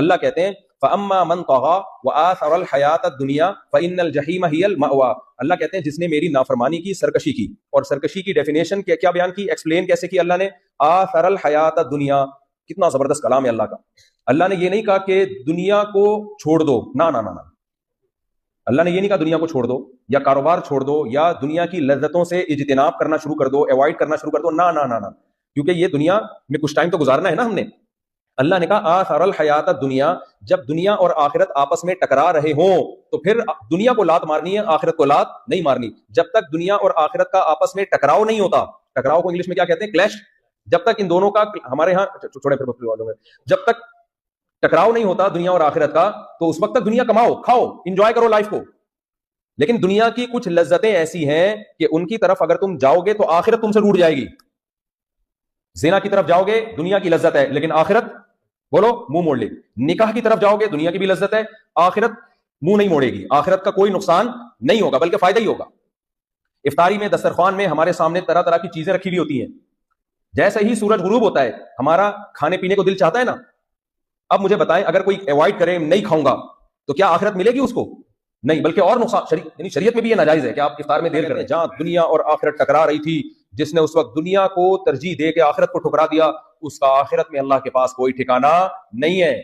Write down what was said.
اللہ کہتے ہیں فَأَمَّا مَنْ طَغَىٰ وَآثَرَ الْحَيَاةَ الدُّنْيَا فَإِنَّ الْجَحِيمَ هِيَ الْمَأْوَىٰ. اللہ کہتے ہیں جس نے میری نافرمانی کی، سرکشی کی، اور سرکشی کی ڈیفینیشن کیا بیان کی، ایکسپلین کیسے کی اللہ نے، آثر الحیات الدنیا. کتنا زبردست کلام ہے اللہ کا. اللہ نے یہ نہیں کہا کہ دنیا کو چھوڑ دو، نہ نہ نہ نہ. اللہ نے یہ نہیں کہا دنیا کو چھوڑ دو یا کاروبار چھوڑ دو یا دنیا کی لذتوں سے اجتناب کرنا شروع کر دو، ایوائڈ کرنا شروع کر دو، نہ نہ نہ نہ، کیونکہ یہ دنیا میں کچھ ٹائم تو گزارنا ہے نا ہم نے. اللہ نے کہا آثر الحیات الدنیا، جب دنیا اور آخرت آپس میں ٹکرا رہے ہوں تو پھر دنیا کو لات مارنی ہے، آخرت کو لات نہیں مارنی. جب تک دنیا اور آخرت کا آپس میں ٹکراؤ نہیں ہوتا، ٹکراؤ کو انگلش میں کیا کہتے ہیں، کلیش. جب تک ان دونوں کا ہمارے ہاں چھوڑے پھر والوں میں، جب تک ٹکراؤ نہیں ہوتا دنیا اور آخرت کا، تو اس وقت تک دنیا کماؤ، کھاؤ، انجوائے کرو لائف کو. لیکن دنیا کی کچھ لذتیں ایسی ہیں کہ ان کی طرف اگر تم جاؤ گے تو آخرت تم سے روٹ جائے گی. زنا کی طرف جاؤ گے، دنیا کی لذت ہے لیکن آخرت بولو منہ موڑ لے. نکاح کی طرف جاؤ گے، دنیا کی بھی لذت ہے، آخرت منہ نہیں موڑے گی. آخرت کا کوئی نقصان نہیں ہوگا بلکہ فائدہ ہی ہوگا. افطاری میں دسترخوان میں ہمارے سامنے طرح طرح کی چیزیں رکھی ہوئی ہوتی ہیں. جیسے ہی سورج غروب ہوتا ہے ہمارا کھانے پینے کو دل چاہتا ہے نا. اب مجھے بتائیں اگر کوئی ایوائڈ کرے، نہیں کھاؤں گا، تو کیا آخرت ملے گی اس کو؟ نہیں، بلکہ اور نقصان. یعنی شریعت میں بھی یہ ناجائز ہے کہ آپ افطار میں دیر کریں. جہاں دنیا اور آخرت ٹکرا رہی تھی، جس نے اس وقت دنیا کو ترجیح دے کے آخرت کو ٹھکرا دیا، اس کا آخرت میں اللہ کے پاس کوئی ٹھکانہ نہیں ہے.